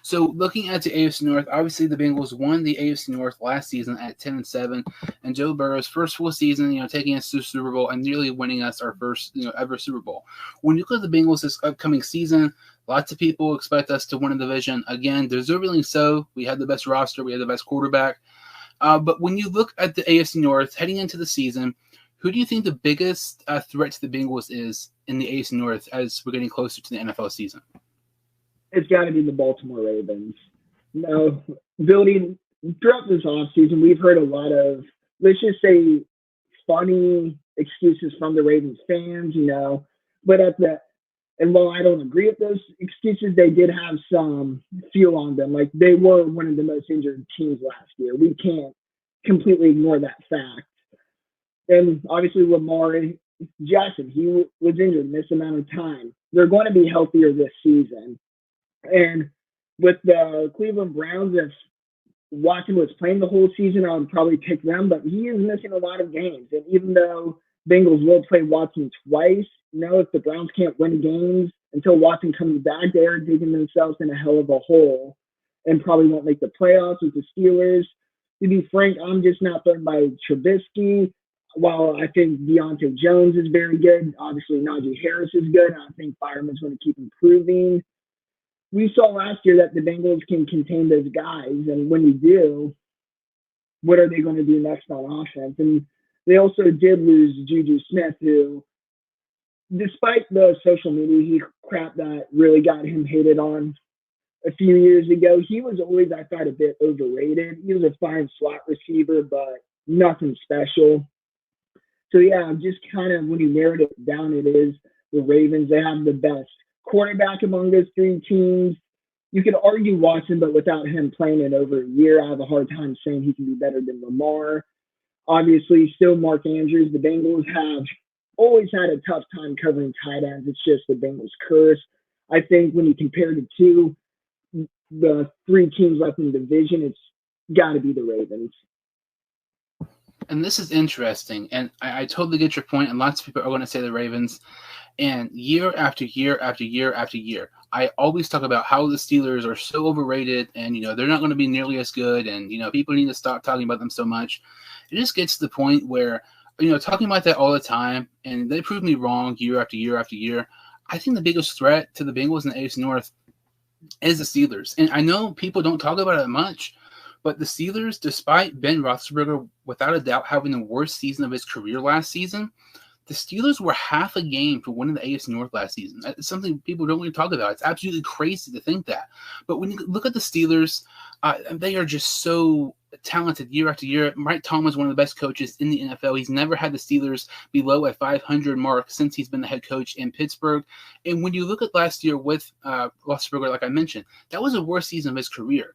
So looking at the AFC North, obviously the Bengals won the AFC North last season at 10-7, and Joe Burrow's first full season, taking us to the Super Bowl and nearly winning us our first, ever Super Bowl. When you look at the Bengals this upcoming season, lots of people expect us to win a division. Again, deservingly so. We had the best roster. We had the best quarterback. But when you look at the AFC North heading into the season, who do you think the biggest threat to the Bengals is in the AFC North as we're getting closer to the NFL season? It's got to be the Baltimore Ravens. Building throughout this offseason, we've heard a lot of, let's just say, funny excuses from the Ravens fans, but and while I don't agree with those excuses, they did have some fuel on them. Like, they were one of the most injured teams last year. We can't completely ignore that fact. And obviously Lamar Jackson, he was injured this amount of time. They're going to be healthier this season. And with the Cleveland Browns, if Watson was playing the whole season, I would probably pick them, but he is missing a lot of games. And even though Bengals will play Watson twice, if the Browns can't win games until Watson comes back, they're digging themselves in a hell of a hole and probably won't make the playoffs with the Steelers. To be frank, I'm just not thrown by Trubisky. While I think Deontay Jones is very good, obviously Najee Harris is good. I think Fireman's going to keep improving. We saw last year that the Bengals can contain those guys, and when you do, what are they going to do next on offense? And they also did lose Juju Smith, who, despite the social media crap that really got him hated on a few years ago, he was always, I thought, a bit overrated. He was a fine slot receiver, but nothing special. So, yeah, just kind of when you narrowed it down, it is the Ravens. They have the best quarterback among those three teams. You could argue Watson, but without him playing in over a year, I have a hard time saying he can be better than Lamar. Obviously, still Mark Andrews. The Bengals have always had a tough time covering tight ends. It's just the Bengals curse. I think when you compare the three teams left in the division, it's got to be the Ravens. And this is interesting, and I totally get your point, and lots of people are going to say the Ravens. And year after year after year after year, I always talk about how the Steelers are so overrated, and they're not going to be nearly as good, and people need to stop talking about them so much. It just gets to the point where talking about that all the time, and they prove me wrong year after year after year. I think the biggest threat to the Bengals in the AFC North is the Steelers, and I know people don't talk about it much. But the Steelers, despite Ben Roethlisberger without a doubt having the worst season of his career last season, the Steelers were half a game for winning the AFC North last season. That's something people don't really talk about. It's absolutely crazy to think that. But when you look at the Steelers, they are just so talented year after year. Mike Tomlin is one of the best coaches in the NFL. He's never had the Steelers below a 500 mark since he's been the head coach in Pittsburgh. And when you look at last year with Roethlisberger, like I mentioned, that was the worst season of his career.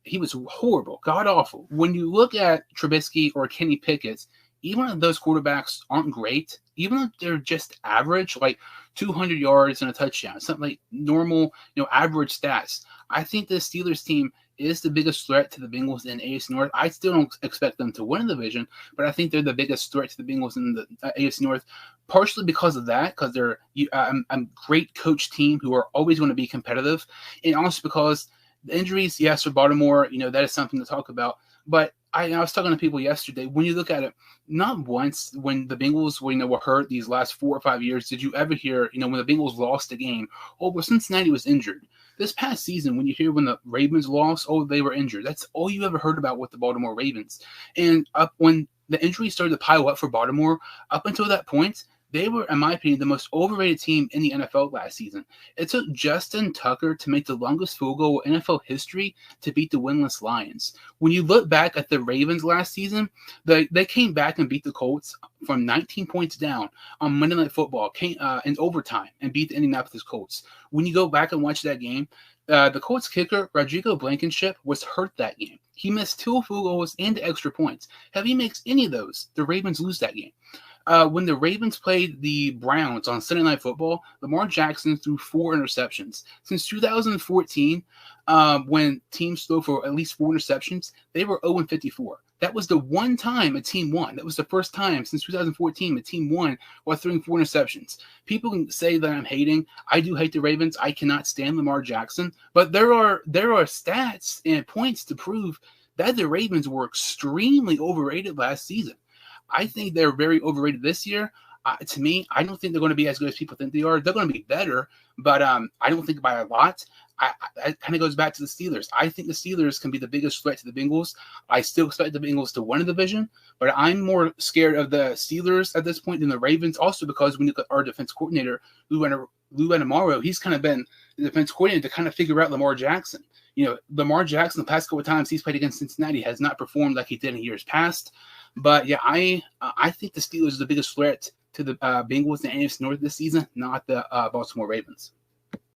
He was horrible, god-awful. When you look at Trubisky or Kenny Pickett, even if those quarterbacks aren't great, even if they're just average, like 200 yards and a touchdown, something like normal, average stats, I think the Steelers team is the biggest threat to the Bengals in AFC North. I still don't expect them to win the division, but I think they're the biggest threat to the Bengals in the AFC North, partially because of that, because they're a great coach team who are always going to be competitive, and also because the injuries, yes, for Baltimore, that is something to talk about. But I was talking to people yesterday. When you look at it, not once when the Bengals were hurt these last 4 or 5 years did you ever hear, when the Bengals lost a game, well, Cincinnati was injured. This past season, when you hear when the Ravens lost, they were injured. That's all you ever heard about with the Baltimore Ravens. And when the injuries started to pile up for Baltimore, up until that point, they were, in my opinion, the most overrated team in the NFL last season. It took Justin Tucker to make the longest field goal in NFL history to beat the winless Lions. When you look back at the Ravens last season, they came back and beat the Colts from 19 points down on Monday Night Football in overtime and beat the Indianapolis Colts. When you go back and watch that game, the Colts kicker, Rodrigo Blankenship, was hurt that game. He missed 2 field goals and extra points. If he makes any of those, the Ravens lose that game. When the Ravens played the Browns on Sunday Night Football, Lamar Jackson threw 4 interceptions. Since 2014, when teams throw for at least 4 interceptions, they were 0-54. That was the one time a team won. That was the first time since 2014 a team won while throwing 4 interceptions. People can say that I'm hating. I do hate the Ravens. I cannot stand Lamar Jackson. But there are stats and points to prove that the Ravens were extremely overrated last season. I think they're very overrated this year. To me, I don't think they're going to be as good as people think they are. They're going to be better, but I don't think by a lot. It kind of goes back to the Steelers. I think the Steelers can be the biggest threat to the Bengals. I still expect the Bengals to win the division, but I'm more scared of the Steelers at this point than the Ravens, also because when you look at our defense coordinator, Lou Anamaro, he's kind of been the defense coordinator to kind of figure out Lamar Jackson. Lamar Jackson, the past couple of times he's played against Cincinnati, has not performed like he did in years past. But, yeah, I think the Steelers are the biggest threat to the Bengals in the AFC North this season, not the Baltimore Ravens.